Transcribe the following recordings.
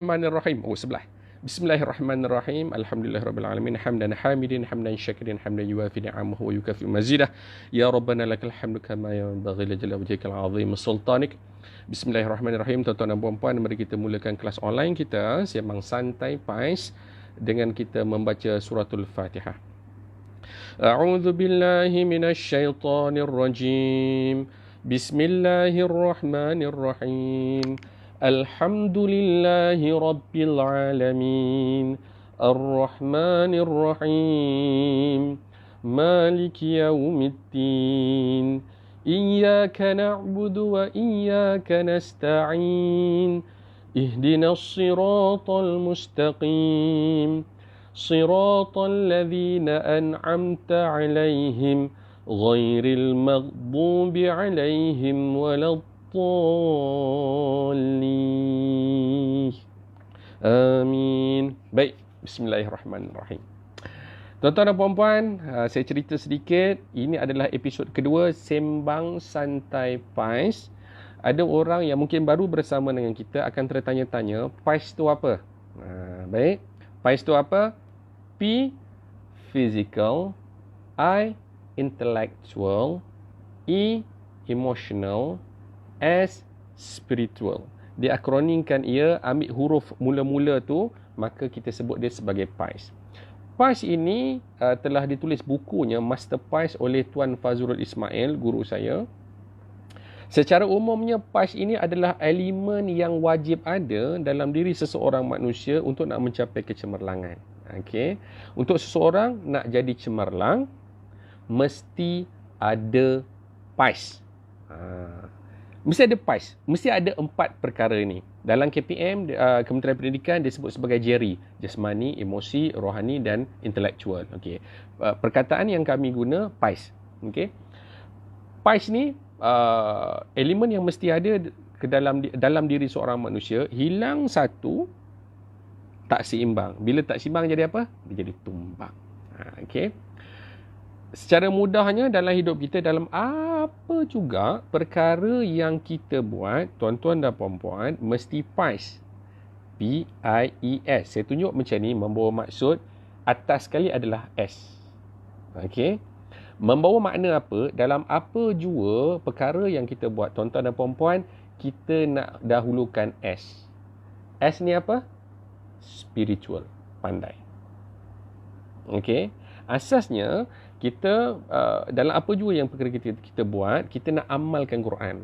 Bismillahirrahmanirrahim. Oh, sebelah. Bismillahirrahmanirrahim. Alhamdulillahirabbil alamin. Hamdan hamidin, hamdan syakirin, hamdan yuwafi ni'amahu wa yukafi mazidah. Ya Rabbana lakal hamdu kama yanbaghi li jalali wajhikal azim sultanik. Bismillahirrahmanirrahim. Tuan-tuan dan puan-puan, mari kita mulakan kelas online kita Sembang Santai Pais dengan kita membaca suratul Fatihah. A'udzu billahi minasyaitonir rajim. Bismillahirrahmanirrahim. الحمد لله رب العالمين الرحمن الرحيم مالك يوم الدين إياك نعبد وإياك نستعين اهدنا الصراط المستقيم صراط الذين أنعمت عليهم غير المغضوب عليهم ولا Amin. Baik, bismillahirrahmanirrahim. Tuan-tuan dan puan-puan, saya cerita sedikit. Ini adalah episod kedua Sembang Santai Pais. Ada orang yang mungkin baru bersama dengan kita akan tertanya-tanya, Pais tu apa? Baik, Pais tu apa? P, physical. I, intellectual. E, emotional. S, spiritual. Dia akronimkan ia, ambil huruf mula-mula tu, maka kita sebut dia sebagai PAIS. PAIS ini telah ditulis bukunya Master PAIS oleh Tuan Fazrul Ismail, guru saya. Secara umumnya PAIS ini adalah elemen yang wajib ada dalam diri seseorang manusia untuk nak mencapai kecemerlangan. Okey. Untuk seseorang nak jadi cemerlang, mesti ada PAIS. Mesti ada PAIS. Mesti ada 4 perkara ni. Dalam KPM, Kementerian Pendidikan disebut sebagai JERI. Jasmani, emosi, rohani dan intelektual. Okay. Perkataan yang kami guna, PAIS. Okay. PAIS ni, elemen yang mesti ada ke dalam diri seorang manusia. Hilang satu, tak seimbang. Bila tak seimbang jadi apa? Dia jadi tumbang. Okay. Secara mudahnya dalam hidup kita, dalam apa juga perkara yang kita buat, tuan-tuan dan puan-puan, mesti PAIS. P-I-E-S. Saya tunjuk macam ni, membawa maksud. Atas sekali adalah S. Okey. Membawa makna apa? Dalam apa jua perkara yang kita buat, tuan-tuan dan puan-puan, kita nak dahulukan S. S ni apa? Spiritual. Pandai. Okey. Asasnya, kita dalam apa jua yang perkara kita buat, kita nak amalkan Quran.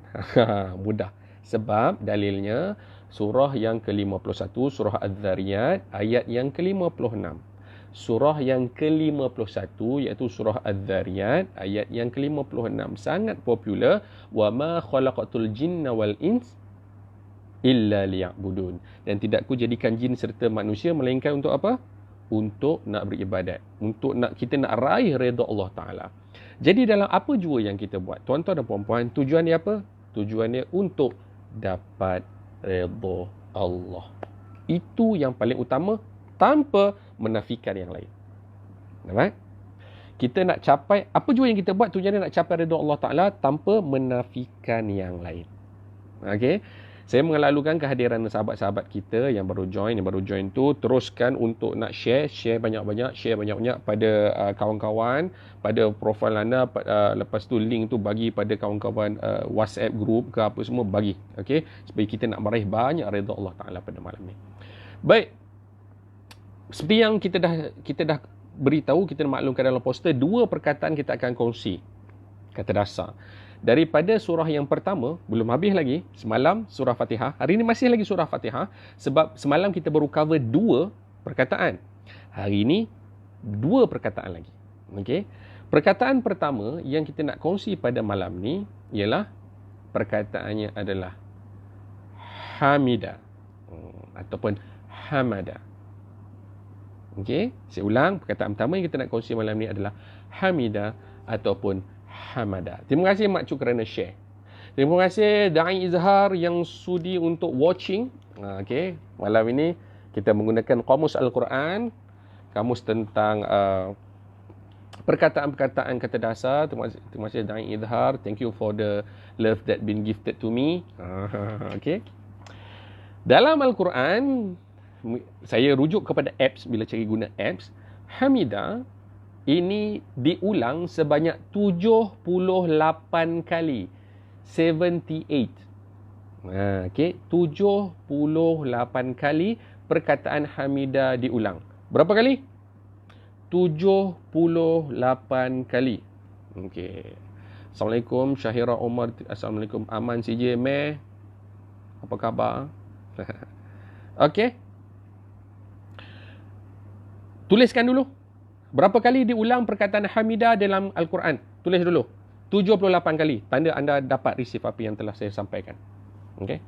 Mudah. Sebab dalilnya surah yang ke-51, surah Az-Zariyat, ayat yang ke-56. Surah yang ke-51 iaitu surah Az-Zariyat, ayat yang ke-56. Sangat popular. Wa ma khalaqatul jinna wal ins illa liya'budun. Dan tidak ku jadikan jin serta manusia melainkan untuk apa? Untuk nak beribadat, untuk kita nak raih redha Allah Ta'ala. Jadi dalam apa jua yang kita buat, tuan-tuan dan puan-puan, tujuan dia apa? Tujuan dia untuk dapat redha Allah. Itu yang paling utama, tanpa menafikan yang lain. Nampak? Kita nak capai, apa jua yang kita buat, tujuan dia nak capai redha Allah Ta'ala tanpa menafikan yang lain. Okey? Saya mengelalukan kehadiran sahabat-sahabat kita yang baru join tu, teruskan untuk nak share banyak-banyak pada kawan-kawan, pada profil anda, lepas tu link tu bagi pada kawan-kawan WhatsApp group ke apa semua, bagi. Okey, supaya kita nak meraih banyak redha Allah Taala pada malam ni. Baik. Seperti yang kita dah beritahu, kita maklumkan dalam poster, 2 perkataan kita akan kongsi. Kata dasar. Daripada surah yang pertama, belum habis lagi, semalam surah Fatihah. Hari ini masih lagi surah Fatihah. Sebab semalam kita baru cover 2 perkataan. Hari ini 2 perkataan lagi. Okay? Perkataan pertama yang kita nak kongsi pada malam ni ialah perkataannya adalah Hamida ataupun Hamada. Okay? Saya ulang, perkataan pertama yang kita nak kongsi malam ni adalah Hamida ataupun Hamada. Terima kasih Mak Cuk kerana share. Terima kasih Da'i Izhar yang sudi untuk watching. Okay. Malam ini kita menggunakan Qamus Al-Quran. Kamus tentang perkataan-perkataan kata dasar. Terima kasih Da'i Izhar. Thank you for the love that been gifted to me. Okay. Dalam Al-Quran, saya rujuk kepada apps bila cari guna apps. Hamidah ini diulang sebanyak 78 kali. 78. Okey, 78 kali perkataan Hamidah diulang. Berapa kali? 78 kali. Okey. Assalamualaikum Syahira Omar. Assalamualaikum Aman CJ Meh. Apa khabar? Okey. Tuliskan dulu. Berapa kali diulang perkataan Hamidah dalam Al-Quran? Tulis dulu. 78 kali. Tanda anda dapat receive apa yang telah saya sampaikan. Okey.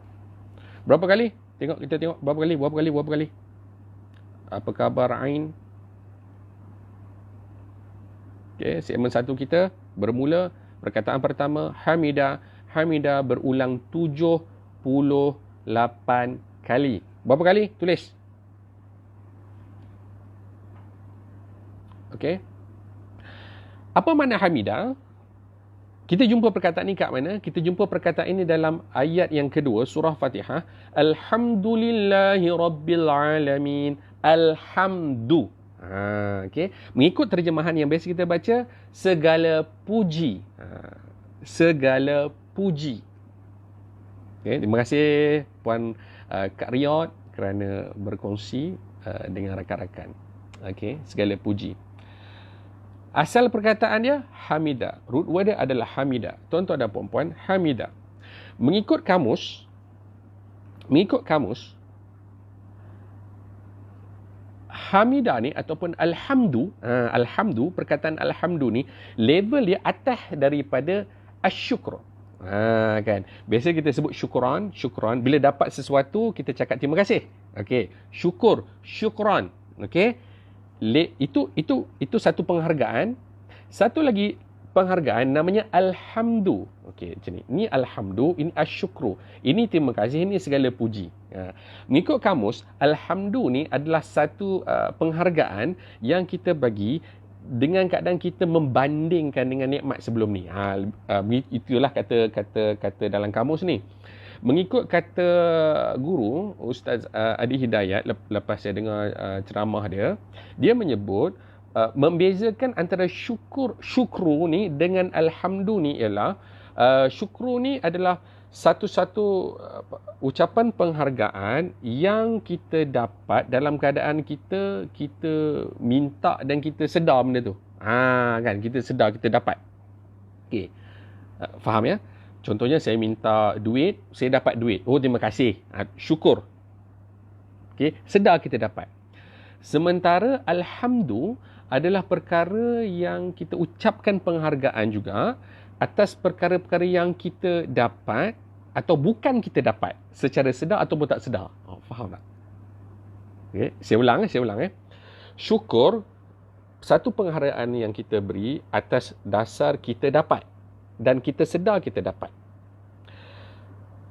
Berapa kali? Kita tengok berapa kali. Apa khabar Ain? Okey, segmen 1 kita bermula perkataan pertama Hamidah. Hamidah berulang 78 kali. Berapa kali? Tulis. Okey. Apa makna Hamidah? Kita jumpa perkataan ini kat mana? Kita jumpa perkataan ini dalam ayat yang kedua, surah Fatihah. Alhamdulillahi Rabbil Alamin. Alhamdu. Okay. Mengikut terjemahan yang biasa kita baca, segala puji. Segala puji. Okay. Terima kasih Puan Kak Riyad kerana berkongsi dengan rakan-rakan. Okay. Segala puji. Asal perkataan dia Hamidah. Root word dia adalah Hamidah. Tuan-tuan dan puan-puan, Hamidah. Mengikut kamus, Hamidah ni ataupun Alhamdu, perkataan Alhamdu ni, level dia atas daripada Asyukr. Kan? Biasa kita sebut syukran. Bila dapat sesuatu, kita cakap terima kasih. Okey. Syukran. Okey. Itu satu penghargaan. Satu lagi penghargaan namanya Alhamdu. Okey, macam ni. Ini Alhamdu, ini Asyukru. Ini terima kasih, ini segala puji. Mengikut kamus, Alhamdu ni adalah satu penghargaan yang kita bagi dengan keadaan kita membandingkan dengan nikmat sebelum ni. Itulah kata dalam kamus ni. Mengikut kata guru Ustaz Adi Hidayat, lepas saya dengar ceramah dia menyebut membezakan antara syukru ni dengan alhamdu ni ialah syukru ni adalah satu-satu ucapan penghargaan yang kita dapat dalam keadaan kita minta dan kita sedar benda tu. Kan, kita sedar kita dapat. Okey. Faham ya? Contohnya saya minta duit, saya dapat duit. Oh, terima kasih. Syukur. Okey, sedar kita dapat. Sementara alhamdu adalah perkara yang kita ucapkan penghargaan juga atas perkara-perkara yang kita dapat atau bukan kita dapat secara sedar ataupun tak sedar. Faham tak? Okay. Saya ulang. Syukur, satu penghargaan yang kita beri atas dasar kita dapat dan kita sedar kita dapat.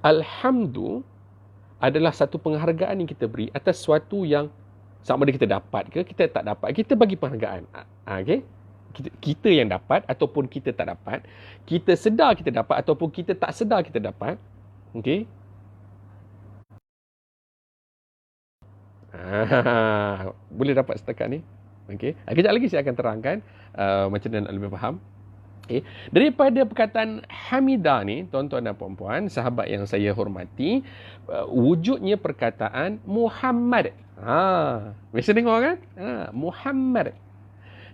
Alhamdu adalah satu penghargaan yang kita beri atas sesuatu yang sama ada kita dapat ke kita tak dapat. Kita bagi penghargaan. Okay? Kita yang dapat ataupun kita tak dapat. Kita sedar kita dapat ataupun kita tak sedar kita dapat. Okay? Boleh dapat setakat ni. Okay? Kejap lagi saya akan terangkan macam mana nak lebih faham. Okay. Daripada perkataan Hamidah ni, tuan-tuan dan puan-puan, sahabat yang saya hormati, wujudnya perkataan Muhammad. Biasa dengar kan? Muhammad.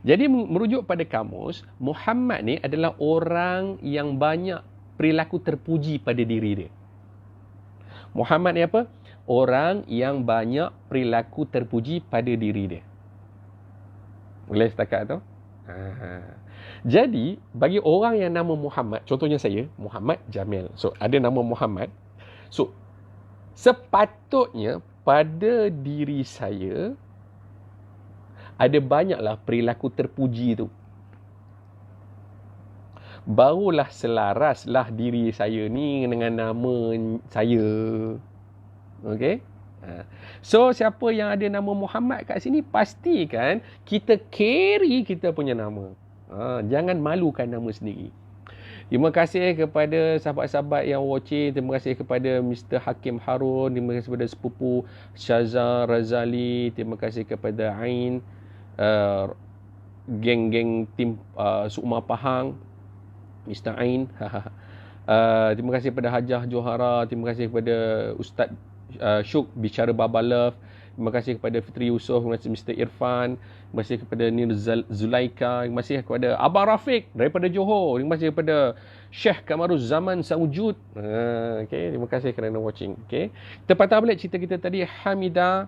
Jadi merujuk pada kamus, Muhammad ni adalah orang yang banyak perilaku terpuji pada diri dia. Muhammad ni apa? Orang yang banyak perilaku terpuji pada diri dia. Boleh setakat tu? Jadi, bagi orang yang nama Muhammad, contohnya saya, Muhammad Jamil. So, ada nama Muhammad. So, sepatutnya pada diri saya, ada banyaklah perilaku terpuji tu. Barulah selaraslah diri saya ni dengan nama saya. Okey? So, siapa yang ada nama Muhammad kat sini, pastikan kita carry kita punya nama. Jangan malukan nama sendiri. Terima kasih kepada sahabat-sahabat yang watching. Terima kasih kepada Mr. Hakim Harun. Terima kasih kepada sepupu Syazah Razali. Terima kasih kepada Ain. Geng-geng tim Sukma Pahang. Mr. Ain. Terima kasih kepada Hajah Johara. Terima kasih kepada Ustaz Syuk Bicara Baba Love. Terima kasih kepada Fitri Yusof. Terima kasih Mr. Irfan. Terima kasih kepada Nir Zulaika. Terima kasih kepada Abang Rafiq daripada Johor. Terima kasih kepada Syekh Kamaruz Zaman Sawujud. Okay. Terima kasih kerana watching. Okay. Kita patah balik cerita kita tadi. Hamidah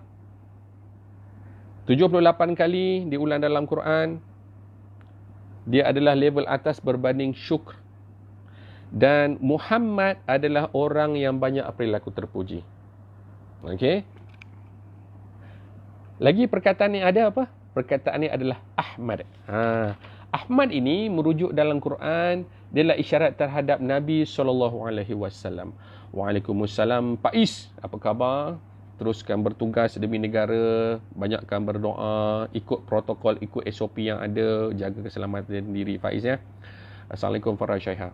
78 kali diulang dalam Quran. Dia adalah level atas berbanding syukr. Dan Muhammad adalah orang yang banyak perilaku terpuji. Okey. Lagi perkataan ni ada apa? Perkataan ni adalah Ahmad. Ahmad ini merujuk dalam Quran, dia adalah isyarat terhadap Nabi SAW. Waalaikumsalam. Pak Is, apa khabar? Teruskan bertugas demi negara, banyakkan berdoa, ikut protokol, ikut SOP yang ada, jaga keselamatan diri Faiz ya. Assalamualaikum Farah Syaiha.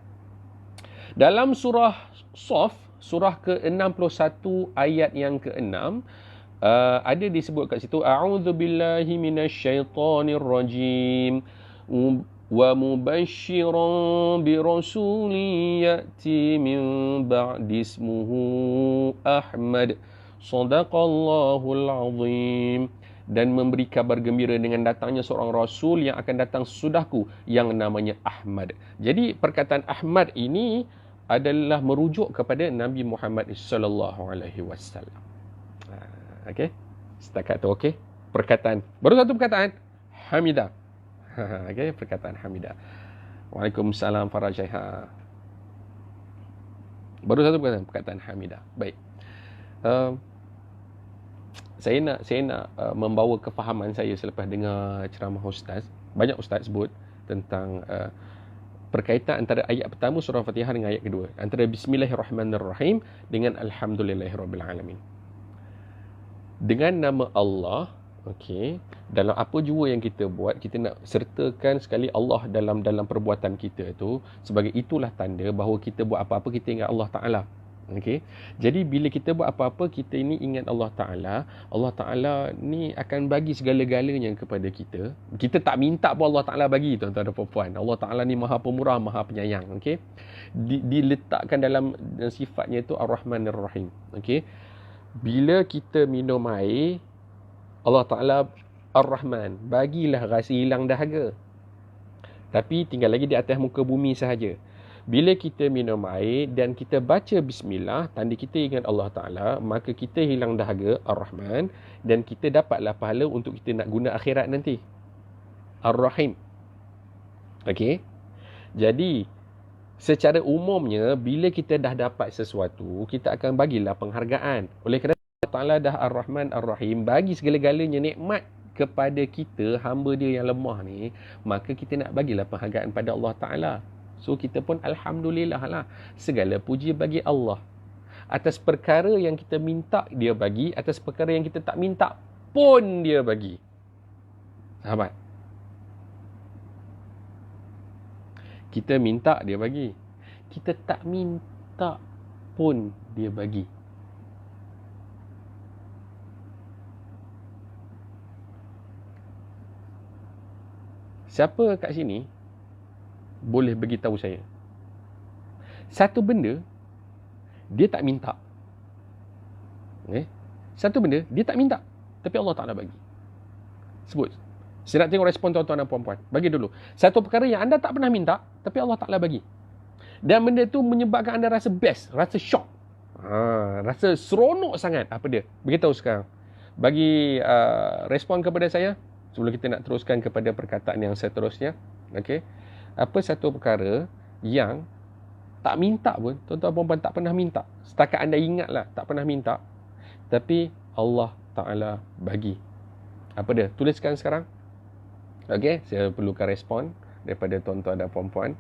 Dalam surah Sof, surah ke-61 ayat yang ke-6, ada disebut kat situ, a'udzubillahi minasyaitonir rajim wa mubasysyiran bi rasulin ya'ti min ba'di ismuhu Ahmad sadaqallahul azim, dan memberi kabar gembira dengan datangnya seorang rasul yang akan datang sesudahku yang namanya Ahmad. Jadi perkataan Ahmad ini adalah merujuk kepada Nabi Muhammad sallallahu alaihi wasallam. Okey. Setakat tu okey. Perkataan. Baru satu perkataan. Hamidah. Okey, perkataan Hamidah. Waalaikumsalam Farah Syaiha. Baru satu perkataan Hamidah. Baik. Saya nak membawa kefahaman saya selepas dengar ceramah ustaz. Banyak ustaz sebut tentang perkaitan antara ayat pertama surah Fatihah dengan ayat kedua. Antara Bismillahirrahmanirrahim dengan Alhamdulillahirabbil alamin. Dengan nama Allah, okey, dalam apa jua yang kita buat, kita nak sertakan sekali Allah dalam perbuatan kita itu, sebagai itulah tanda bahawa kita buat apa-apa kita ingat Allah Taala. Okey. Jadi bila kita buat apa-apa kita ini ingat Allah Taala ni akan bagi segala-galanya kepada kita. Kita tak minta pun Allah Taala bagi, tuan-tuan dan puan-puan. Allah Taala ni Maha Pemurah, Maha Penyayang, okey. Diletakkan dalam sifatnya itu Ar-Rahmanir Rahim, okey. Bila kita minum air, Allah Ta'ala Ar-Rahman, bagilah rasa hilang dahaga. Tapi tinggal lagi di atas muka bumi sahaja. Bila kita minum air dan kita baca Bismillah, tanda kita ingat Allah Ta'ala, maka kita hilang dahaga Ar-Rahman, dan kita dapatlah pahala untuk kita nak guna akhirat nanti. Ar-Rahim. Okey. Jadi secara umumnya, bila kita dah dapat sesuatu, kita akan bagilah penghargaan. Oleh kerana Allah Ta'ala dah Ar-Rahman Ar-Rahim, bagi segala-galanya nikmat kepada kita, hamba dia yang lemah ni, maka kita nak bagilah penghargaan pada Allah Ta'ala. So, kita pun Alhamdulillah lah. Segala puji bagi Allah. Atas perkara yang kita minta, dia bagi. Atas perkara yang kita tak minta pun dia bagi. Sahabat. Kita minta, dia bagi. Kita tak minta pun dia bagi. Siapa kat sini boleh beritahu saya satu benda dia tak minta? Satu benda dia tak minta, tapi Allah Ta'ala bagi. Sebut. Saya nak tengok respon tuan-tuan dan puan-puan. Bagi dulu. Satu perkara yang anda tak pernah minta, tapi Allah Ta'ala bagi. Dan benda tu menyebabkan anda rasa best, rasa shock. Rasa seronok sangat. Apa dia? Beritahu sekarang. Bagi respon kepada saya, sebelum kita nak teruskan kepada perkataan yang seterusnya. Okay. Apa satu perkara yang tak minta pun, tuan-tuan puan-puan tak pernah minta. Setakat anda ingat lah, tak pernah minta. Tapi Allah Ta'ala bagi. Apa dia? Tuliskan sekarang. Okey, saya perlukan respon daripada tuan-tuan dan puan-puan.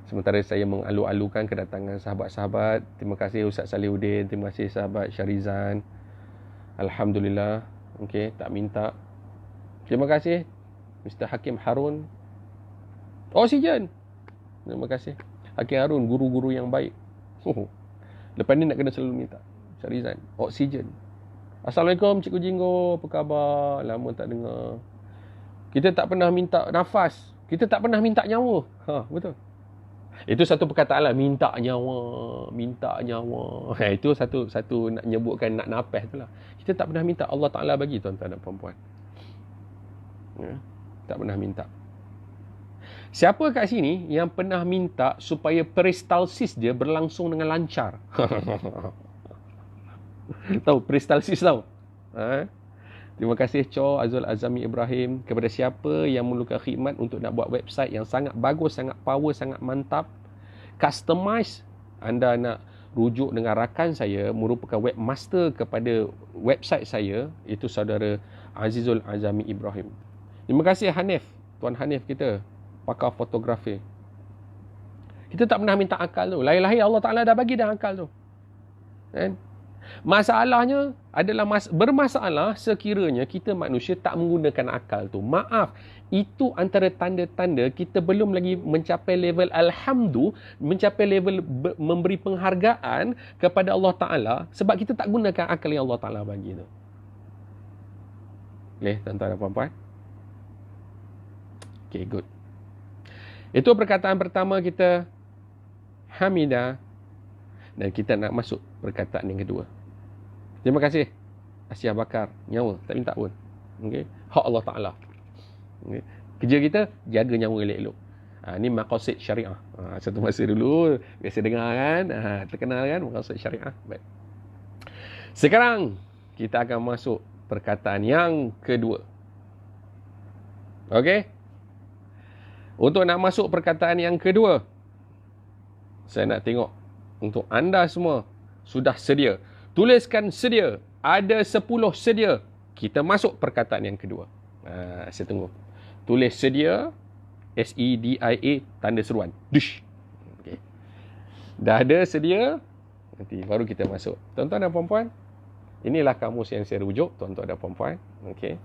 Sementara saya mengalu-alukan kedatangan sahabat-sahabat. Terima kasih Ustaz Salihuddin, terima kasih sahabat Syarizan. Alhamdulillah. Okey, tak minta. Terima kasih Mr. Hakim Harun. Oksigen. Terima kasih. Hakim Harun, guru-guru yang baik. Lepas ni nak kena selalu minta. Cik Rizan, oksigen. Assalamualaikum Cikgu Jinggo, apa khabar? Lama tak dengar. Kita tak pernah minta nafas. Kita tak pernah minta nyawa. Betul. Itu satu perkataan lah, minta nyawa. Itu satu nak nyebutkan nak nafas tu lah. Kita tak pernah minta, Allah Ta'ala bagi tuan-tuan dan puan-puan. Tak pernah minta. Siapa kat sini yang pernah minta supaya peristalsis dia berlangsung dengan lancar? Tahu peristalsis tahu? Terima kasih Cho Azul Azami Ibrahim. Kepada siapa yang memerlukan khidmat untuk nak buat website yang sangat bagus, sangat power, sangat mantap, customize, anda nak rujuk dengan rakan saya merupakan webmaster kepada website saya, itu saudara Azizul Azami Ibrahim. Terima kasih Hanif, Tuan Hanif kita, pakar fotografi. Kita tak pernah minta akal tu. Lahir-lahir Allah Ta'ala dah bagi dah akal tu. Kan? Masalahnya adalah bermasalah sekiranya kita manusia tak menggunakan akal tu. Maaf, itu antara tanda-tanda kita belum lagi mencapai level alhamdu, mencapai level memberi penghargaan kepada Allah Ta'ala sebab kita tak gunakan akal yang Allah Ta'ala bagi tu. Boleh tuan-tuan dan puan-puan? Okay, good. Itu perkataan pertama kita, Hamidah. Dan kita nak masuk perkataan yang kedua. Terima kasih Asia Bakar, nyawa tak minta pun. Okay. Hak Allah Ta'ala. Okay. Kerja kita jaga nyawa elok-elok. Ni maqasid syariah. Satu masa dulu biasa dengar kan, terkenal kan maqasid syariah. Baik. Sekarang kita akan masuk perkataan yang kedua. Okey. Untuk nak masuk perkataan yang kedua, saya nak tengok untuk anda semua sudah sedia. Tuliskan sedia. Ada 10 sedia. Kita masuk perkataan yang kedua. Saya tunggu. Tulis sedia. SEDIA tanda seruan. Dush. Okay. Dah ada sedia. Nanti baru kita masuk. Tuan-tuan dan puan-puan, inilah kamus yang saya rujuk. Tuan-tuan dan puan-puan. Okay.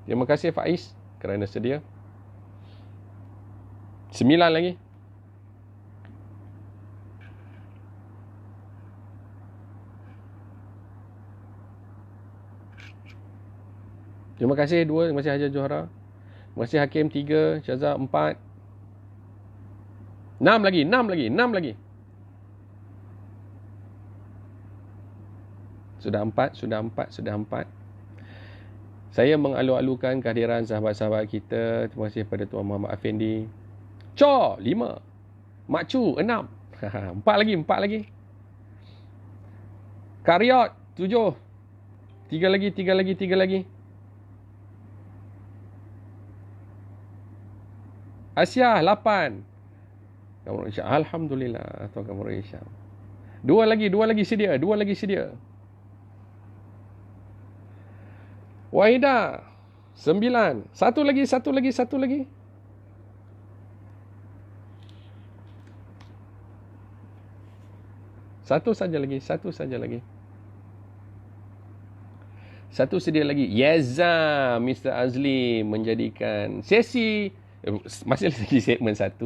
Terima kasih Faiz kerana sedia. 9 lagi. Terima kasih 2. Terima kasih Hajar Johara. Terima kasih Hakim 3. Syazah 4. 6 lagi. 6 lagi. Sudah 4. Saya mengalu-alukan kehadiran sahabat-sahabat kita. Terima kasih kepada Tuan Muhammad Afendi. Cho 5. Mak Chu 6. 4 lagi. Karyot 7. 3 lagi. Asia 8. Kamu Isya. Alhamdulillah Tuan Kamu Isya. 2 lagi sedia. Wahida 9. Satu lagi. Satu saja lagi. Satu sedia lagi. Yeza Mr. Azli menjadikan sesi masih lagi segmen 1.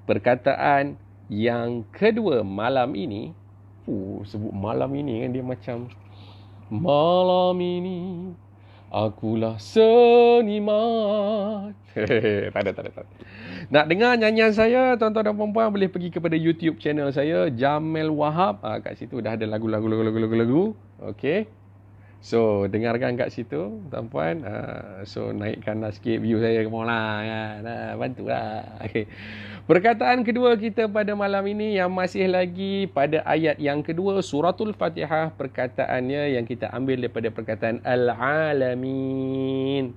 Perkataan yang kedua malam ini. Sebut malam ini kan dia macam malam ini akulah seniman. Tak ada. Nak dengar nyanyian saya, tuan-tuan dan puan-puan boleh pergi kepada YouTube channel saya, Jamil Wahab. Kat situ dah ada lagu-lagu. Okey. So, dengarkan kat situ, tuan-puan. So, naikkanlah sikit view saya ke lah kan. Bantulah. Okay. Perkataan kedua kita pada malam ini yang masih lagi pada ayat yang kedua, Suratul Fatihah. Perkataannya yang kita ambil daripada perkataan Al-Alamin.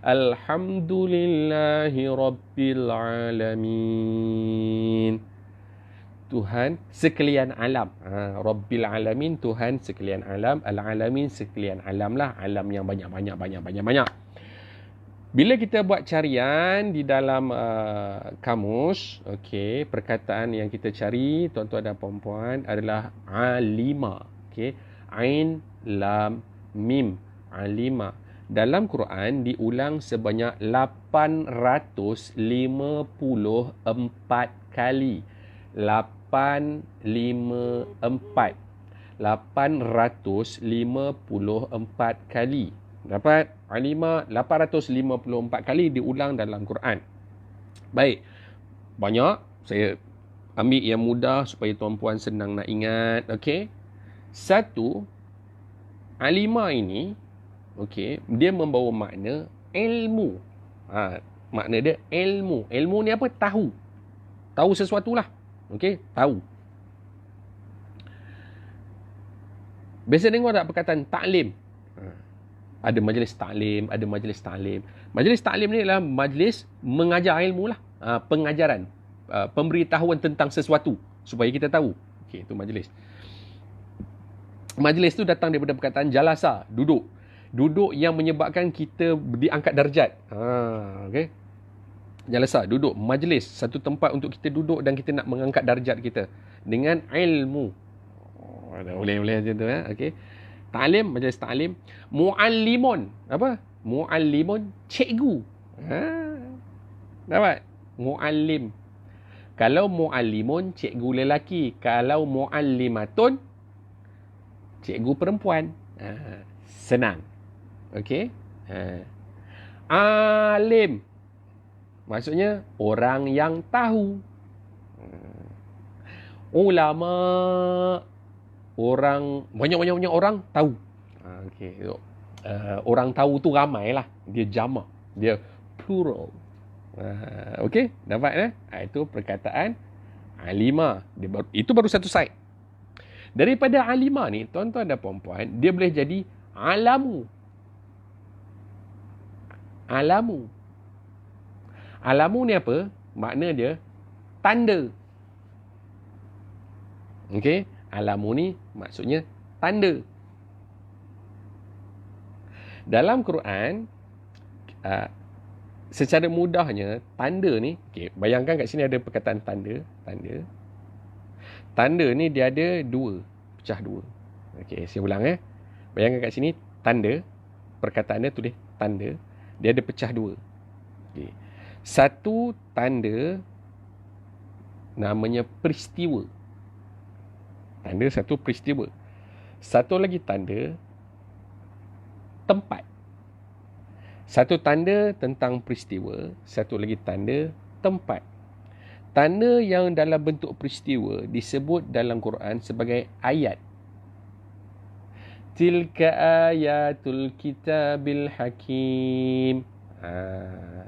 Alhamdulillahi Rabbil Alamin. Tuhan sekalian alam. Rabbil Alamin, Tuhan sekalian alam. Al-Alamin sekalian alam lah. Alam yang banyak. Bila kita buat carian di dalam kamus, okay, perkataan yang kita cari, tuan-tuan dan puan-puan, adalah alima. Okay. Ain, lam, mim. Alima. dalam Quran diulang sebanyak 854 kali. 854 kali. Dapat? Alima 854 kali diulang dalam Quran. Baik. Banyak. Saya ambil yang mudah supaya tuan-puan senang nak ingat. Okey. Satu, alima ini, okey, dia membawa makna ilmu. Makna dia ilmu. Ilmu ni apa? Tahu. Tahu sesuatu lah. Okey, tahu. Biasa dengar tak perkataan taklim? Ada majlis taklim, ada majlis taklim. Majlis taklim ni adalah majlis mengajar ilmu lah. Pengajaran. Pemberitahuan tentang sesuatu. Supaya kita tahu. Okey, itu majlis. Majlis tu datang daripada perkataan jalasa, duduk. Duduk yang menyebabkan kita diangkat darjat. Okey. Jalasa, duduk. Majlis, satu tempat untuk kita duduk dan kita nak mengangkat darjat kita. Dengan ilmu. Boleh macam tu. Okey. Ta'lim, majlis ta'lim. Mu'allimun. Apa? Mu'allimun, cikgu. Dapat? Mu'allim. Kalau mu'allimun, cikgu lelaki. Kalau mu'allimatun, cikgu perempuan. Senang. Okey. Alim. Maksudnya, orang yang tahu. Ulama. Orang, banyak-banyak orang tahu. Okey. Orang tahu tu ramai lah. Dia jamak. Dia plural. Okey. Dapat itu perkataan alima. Itu baru satu side. Daripada alima ni, tuan-tuan dan puan-puan, dia boleh jadi alamu. Alamu. Alamu ni apa? Makna dia tanda. Okey. Alamu ni maksudnya tanda. Dalam Quran, secara mudahnya, tanda ni, okay, bayangkan kat sini ada perkataan tanda. Tanda ni dia ada dua, pecah dua. Okey, saya ulang Bayangkan kat sini, tanda, perkataan dia tulis tanda, dia ada pecah dua. Okay. Satu tanda namanya peristiwa. Tanda satu peristiwa. Satu lagi tanda tempat. Satu tanda tentang peristiwa, satu lagi tanda tempat. Tanda yang dalam bentuk peristiwa disebut dalam Quran sebagai ayat. Tilka ayatul kitabil hakim.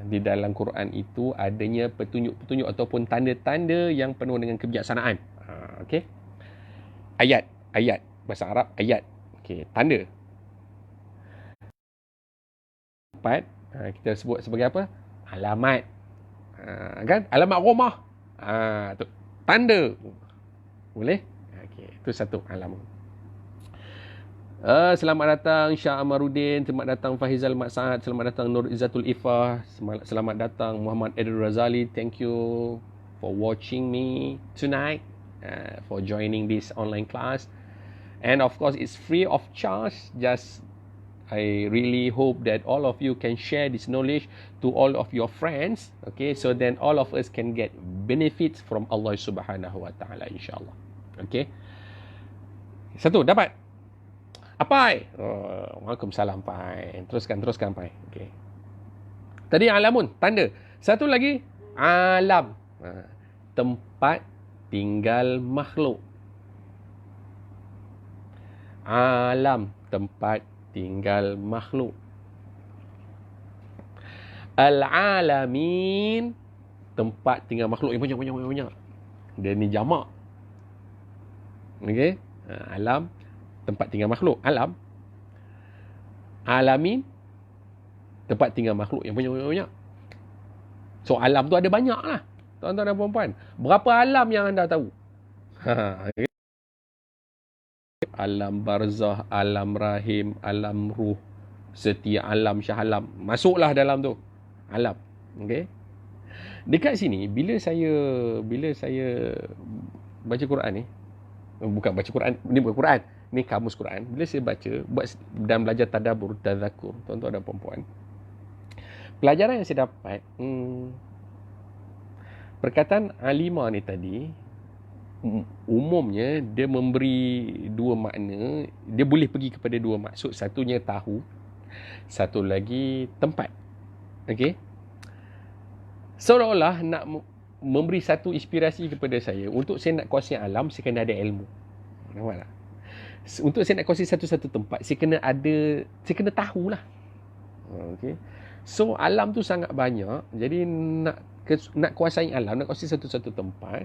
Di dalam Quran itu adanya petunjuk-petunjuk ataupun tanda-tanda yang penuh dengan kebijaksanaan. Okey. Ayat. Bahasa Arab, ayat. Okey, tanda. Tempat, kita sebut sebagai apa? Alamat. Kan? Alamat rumah. Tu. Tanda. Boleh? Okey, itu satu alamat. Selamat datang Syah Amaruddin, selamat datang Fahizal Mat Saad, selamat datang Nur Izzatul Ifah, selamat datang Muhammad Edul Razali. Thank you for watching me tonight. For joining this online class, and of course it's free of charge. Just I really hope that all of you can share this knowledge to all of your friends, okay, so then all of us can get benefits from Allah Subhanahu wa taala, insyaallah. Okay, satu dapat Apai. Waalaikumsalam Pai. Teruskan Pai. Okay, tadi alamun, tanda. Satu lagi alam, tempat tinggal makhluk. Alam, tempat tinggal makhluk. Al-alamin, tempat tinggal makhluk yang banyak. Dia ni jamak. Okey? Alam, tempat tinggal makhluk. Alam. Alamin, tempat tinggal makhluk yang banyak. So, alam tu ada banyak lah. Tuan-tuan dan puan-puan, berapa alam yang anda tahu? Okay. Alam barzah, alam rahim, alam ruh, setia alam, syah alam. Masuklah dalam tu. Alam. Okey. Dekat sini, bila saya baca Quran ni, bukan baca Quran, ni bukan Quran. ni kamus Quran. Bila saya baca dan belajar tadabbur, tadzakur, tuan-tuan dan puan-puan, pelajaran yang saya dapat, perkataan alima ni tadi, umumnya dia memberi dua makna. Dia boleh pergi kepada dua maksud. Satunya tahu, satu lagi tempat. Okey. Seolah-olah nak memberi satu inspirasi kepada saya. Untuk saya nak kuasai alam, saya kena ada ilmu. Nampak tak? Untuk saya nak kuasai satu-satu tempat, saya kena tahulah. Okey. So alam tu sangat banyak. Jadi nak kuasai alam, nak kuasai satu-satu tempat,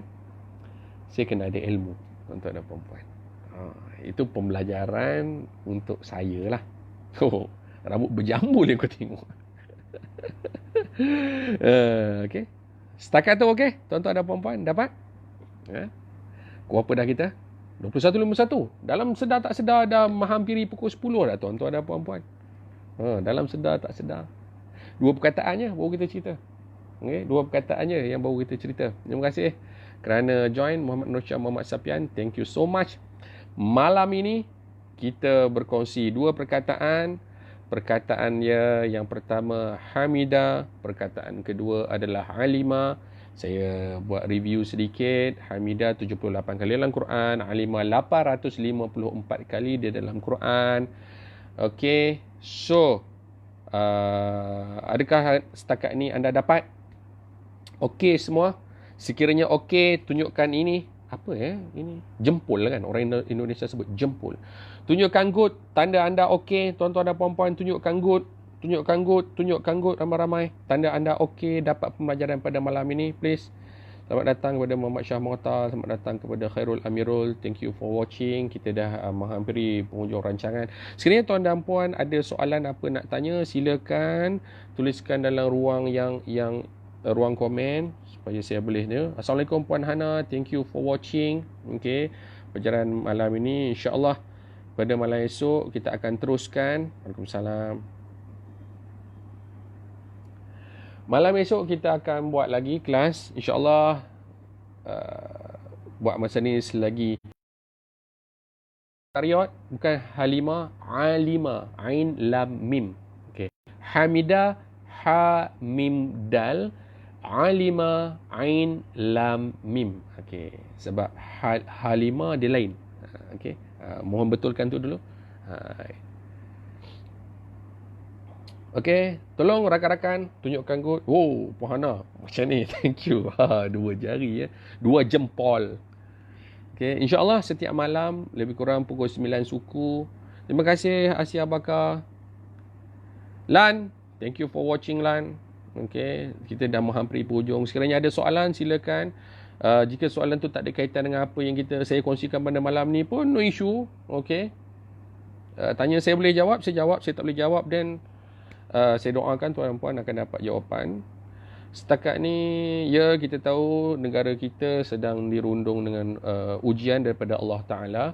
saya kena ada ilmu, tuan-tuan dan puan-puan. Itu pembelajaran untuk saya lah. Rambut berjambul yang kau tengok. Okey. Setakat tu okey, tuan-tuan dan puan-puan, dapat? Berapa dah kita? 21.51. Dalam sedar tak sedar dah menghampiri pukul 10 dah, tuan-tuan dan puan-puan. Dalam sedar tak sedar. Dua perkataannya baru kita cerita. Okay? Dua perkataannya yang baru kita cerita. Terima kasih kerana join. Muhammad Nur Shah, Muhammad Sapian. Thank you so much. Malam ini kita berkongsi dua perkataan. Perkataannya yang pertama Hamidah, perkataan kedua adalah Alimah. Saya buat review sedikit. Hamidah 78 kali dalam Quran, Alimah 854 kali dia dalam Quran. Okey. So, adakah setakat ini anda dapat? Okey semua. Sekiranya okey, tunjukkan ini. Apa ini? Jempol kan. Orang Indonesia sebut jempol. Tunjukkan good. Tanda anda okey. Tuan-tuan dan puan-puan, tunjukkan good. Tunjukkan good. Tunjukkan good ramai-ramai. Tanda anda okey dapat pembelajaran pada malam ini. Please. Selamat datang kepada Muhammad Shah Mughtal. Selamat datang kepada Khairul Amirul. Thank you for watching. Kita dah menghampiri penghujung rancangan. Sekiranya tuan dan puan ada soalan apa nak tanya, silakan tuliskan dalam ruang ruang komen supaya saya boleh ni. Assalamualaikum Puan Hana. Thank you for watching. Okey. Perjalanan malam ini insya-Allah pada malam esok kita akan teruskan. Waalaikumsalam. Malam esok kita akan buat lagi kelas. InsyaAllah buat masa ni selagi. Karyat bukan Halimah, Alimah. Ain, Lam, Mim. Okay. Hamidah, Ha, Mim, Dal. Alimah, Ain, Lam, Mim. Okay. Sebab Halimah dia lain. Okay. Mohon betulkan tu dulu. Okey, tolong rakan-rakan tunjukkan good. Oh, Puan Hana, macam ni. Thank you. Dua jari dua jempol. Okey, insya-Allah setiap malam lebih kurang pukul 9 suku. Terima kasih Asia Bakar. Lan, thank you for watching Lan. Okey, kita dah menghampiri penghujung. Sekiranya ada soalan silakan. Jika soalan tu tak ada kaitan dengan apa yang saya kongsikan pada malam ni pun no issue. Okey. Tanya saya boleh jawab, saya jawab. Saya tak boleh jawab dan saya doakan tuan dan puan akan dapat jawapan. Setakat ni, ya kita tahu negara kita sedang dirundung dengan ujian daripada Allah Ta'ala.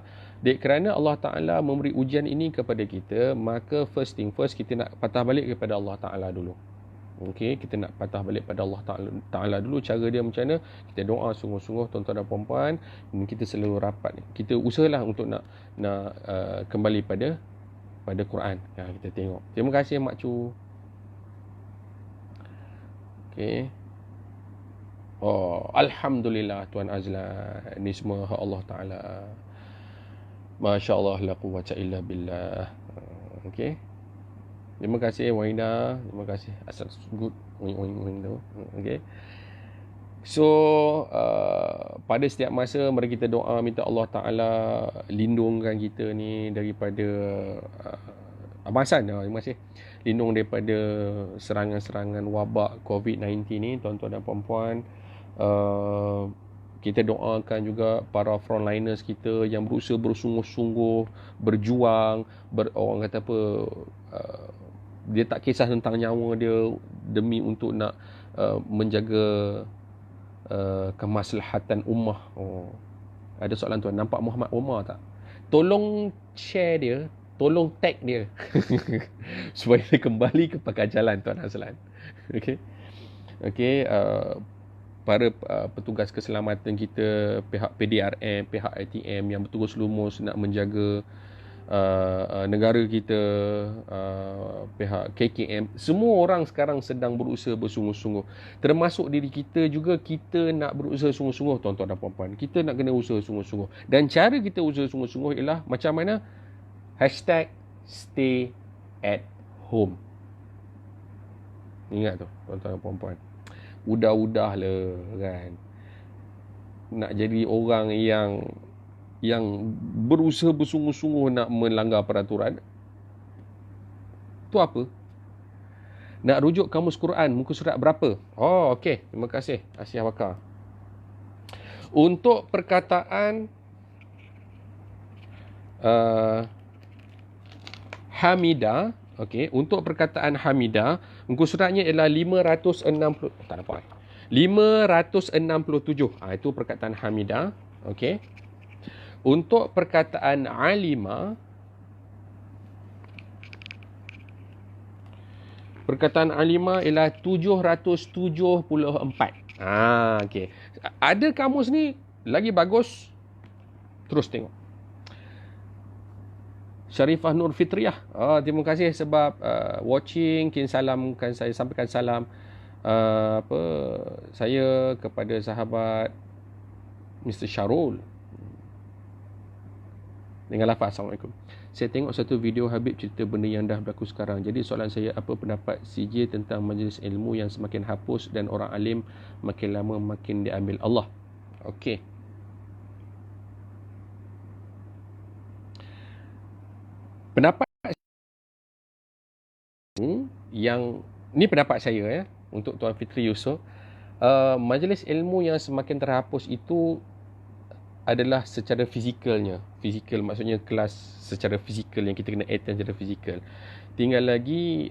Kerana Allah Ta'ala memberi ujian ini kepada kita, maka first thing first kita nak patah balik kepada Allah Ta'ala dulu. Okey, kita nak patah balik pada Allah Ta'ala dulu. Cara dia macam mana? Kita doa sungguh-sungguh tuan-tuan dan puan-puan. Kita selalu rapat. Kita usahalah untuk nak kembali pada Quran. Kita tengok. Terima kasih Mak Cu. Okey. Oh, alhamdulillah Tuan Azlan. Ini semua hak Allah Taala. Masya-Allah la quwwata illa billah. Okey. Terima kasih Waida. Terima kasih. Asal good. Wing tu. Okey. So, pada setiap masa mari kita doa minta Allah Ta'ala lindungkan kita ni daripada Abasan. Terima kasih. Lindung daripada serangan-serangan wabak COVID-19 ni tuan-tuan dan puan-puan. Kita doakan juga para frontliners kita yang berusaha bersungguh-sungguh berjuang, orang kata apa, dia tak kisah tentang nyawa dia demi untuk nak menjaga kemaslahatan ummah. Ada soalan tuan, nampak Muhammad Umar tak? Tolong share dia, tolong tag dia supaya dia kembali ke pakai jalan Tuan Azlan. Okey. Okey, para petugas keselamatan kita, pihak PDRM, pihak ITM yang bertugas lumus nak menjaga negara kita, pihak KKM, semua orang sekarang sedang berusaha bersungguh-sungguh. Termasuk diri kita juga, kita nak berusaha sungguh-sungguh, tuan-tuan dan puan-puan. Kita nak kena usaha sungguh-sungguh. Dan cara kita usaha sungguh-sungguh ialah macam mana? #stay at home. Ingat tu, tuan-tuan dan puan-puan. Udah-udah lah kan. Nak jadi orang yang berusaha bersungguh-sungguh nak melanggar peraturan. Tu apa? Nak rujuk kamus Quran, muka surat berapa? Oh, okey. Terima kasih, Asyah Bakar. Untuk perkataan Hamidah, okey, untuk perkataan Hamidah, muka suratnya ialah 560, tak nampak. 567. Itu perkataan Hamidah, okey. Untuk perkataan Alima, perkataan Alima ialah 774. Okey. Ada kamus ni lagi bagus, terus tengok. Syarifah Nur Fitriah. Terima kasih sebab watching. Salamkan saya, sampaikan salam saya kepada sahabat Mr. Syarul dengan lafaz Assalamualaikum. Saya tengok satu video Habib cerita benda yang dah berlaku sekarang. Jadi soalan saya, apa pendapat CJ tentang majlis ilmu yang semakin hapus dan orang alim makin lama makin diambil Allah? Okey. Pendapat yang ni pendapat saya untuk Tuan Fitri Yusof. Majlis ilmu yang semakin terhapus itu adalah secara fizikalnya. Fizikal maksudnya kelas secara fizikal yang kita kena attend secara fizikal. Tinggal lagi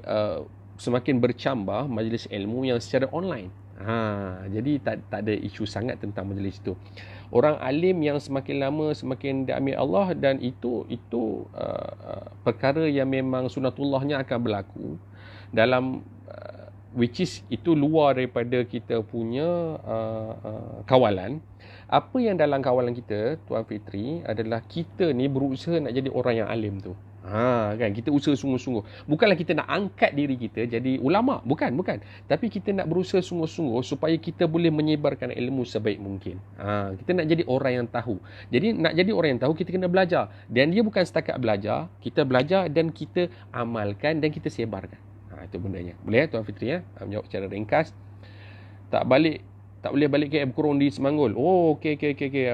semakin bercambah majlis ilmu yang secara online. Jadi tak ada isu sangat tentang majlis itu. Orang alim yang semakin lama semakin diambil Allah, dan itu perkara yang memang sunatullahnya akan berlaku dalam which is itu luar daripada kita punya kawalan. Apa yang dalam kawalan kita, Tuan Fitri, adalah kita ni berusaha nak jadi orang yang alim tu. Kan, kita usaha sungguh-sungguh. Bukanlah kita nak angkat diri kita jadi ulama, bukan. Tapi kita nak berusaha sungguh-sungguh supaya kita boleh menyebarkan ilmu sebaik mungkin. Kita nak jadi orang yang tahu. Jadi nak jadi orang yang tahu, kita kena belajar. Dan dia bukan setakat belajar, kita belajar dan kita amalkan dan kita sebarkan. Itu bendanya. Boleh Tuan Fitri menjawab secara ringkas. Tak boleh balik ke berkurung di Semanggul. Okey.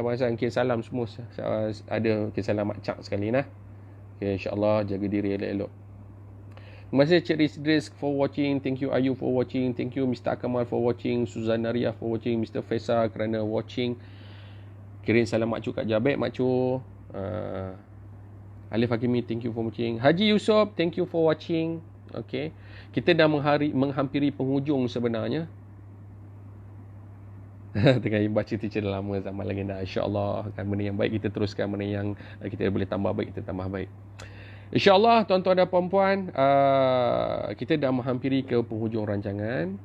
Abang Hassan, salam semua. Ada salam Mak Cak sekali nah. InsyaAllah jaga diri elok-elok. Terima kasih Cik Rizris for watching. Thank you Ayu for watching. Thank you Mr. Akamal for watching. Suzana Ria for watching. Mr. Faisal kerana watching. Kirim salam Mak Cuk kat Jabek Mak Cuk. Alif Hakimi, thank you for watching. Haji Yusof, thank you for watching. Okay. Kita dah menghampiri penghujung sebenarnya. Tengah baca cerita lama zaman legenda. InsyaAllah kan benda yang baik kita teruskan, benda yang kita boleh tambah baik kita tambah baik. InsyaAllah tuan-tuan dan puan-puan, kita dah menghampiri ke penghujung rancangan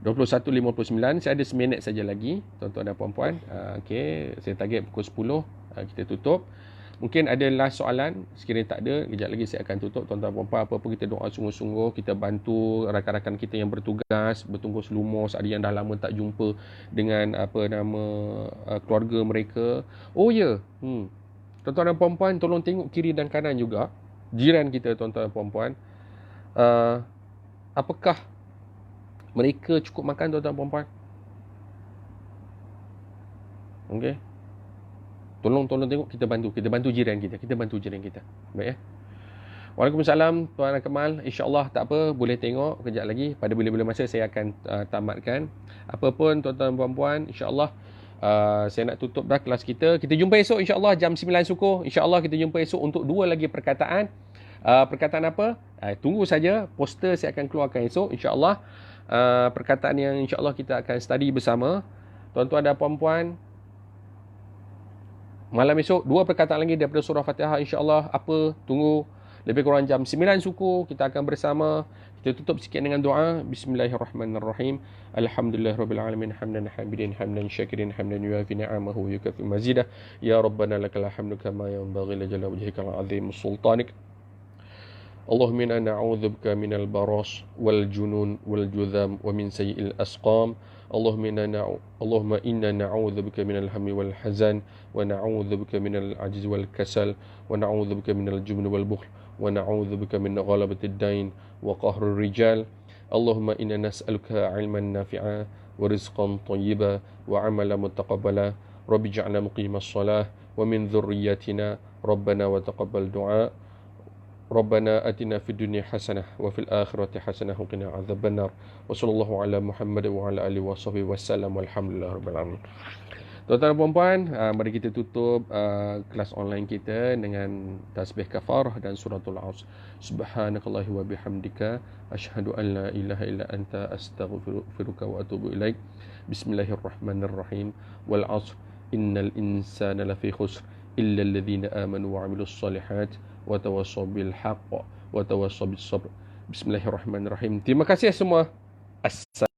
21.59. Saya ada seminit saja lagi tuan-tuan dan puan-puan. Okay, saya target pukul 10 kita tutup. Mungkin ada last soalan. Sekiranya tak ada, kejap lagi saya akan tutup. Tuan-tuan puan-puan, apa-apa kita doa sungguh-sungguh. Kita bantu rakan-rakan kita yang bertugas, bertungkus lumus, ada yang dah lama tak jumpa dengan keluarga mereka. Oh ya, tuan-tuan dan puan-puan, tolong tengok kiri dan kanan juga. Jiran kita tuan-tuan dan puan-puan, apakah mereka cukup makan tuan-tuan dan puan-puan? Okey. Tolong tengok, kita bantu jiran kita. Baik Waalaikumsalam Tuan Kamal. InsyaAllah tak apa, boleh tengok kejap lagi. Pada bila-bila masa saya akan tamatkan. Apa pun tuan-tuan puan-puan, insyaAllah saya nak tutup dah kelas kita. Kita jumpa esok insyaAllah jam 9 suku. InsyaAllah kita jumpa esok untuk 2 lagi perkataan. Perkataan apa? Tunggu saja, poster saya akan keluarkan esok insyaAllah. Perkataan yang insyaAllah kita akan study bersama. Tuan-tuan dan puan-puan, malam esok 2 perkataan lagi daripada surah Fatihah insyaAllah. Tunggu Lebih kurang jam 9 suku kita akan bersama. Kita tutup sikit dengan doa. Bismillahirrahmanirrahim. Alhamdulillahirabbil alamin hamdan hamidin hamdan syakirin hamdan yuafi ni'amahu wa yukafi mazidah. Ya Rabbana lakal hamdu kama yanbaghi li jalali wajhikal azim sultanik. اللهم إنا نعوذ بك من البراس والجنون والجذام ومن سيء الأسقام. اللهم إنا نعوذ بك من الهم والحزن ونعوذ بك من العجز والكسل ونعوذ بك من الجبن والبخل ونعوذ بك من غلبة الدين وقهر الرجال. اللهم إنا نسألك علما نافعا ورزقا طيبا وعملا متقبلا. رب اجعلنا مقيم الصلاة ومن ذريتنا ربنا وتقبل دعاء. ربنا آتنا في الدنيا حسنة وفي الآخرة حسنة وقنا عذاب النار. وصلى الله على محمد وعلى آله وصحبه وسلم والحمدلله رب العالمين. Tuan-tuan dan puan-puan, mari kita tutup kelas online kita dengan tasbih kafarah dan suratul Asr. Subhanakallah wa bihamdika asyhadu an la ilaha illa anta astaghfiruka wa atubu ilaik. Bismillahirrahmanirrahim. Wal 'asr innal insana lafi khusr illa alladhina amanu wa 'amilus solihat wa tawassaw bil haqq wa tawassaw bis sabr. Bismillahirrahmanirrahim. Terima kasih semua. Assalamualaikum.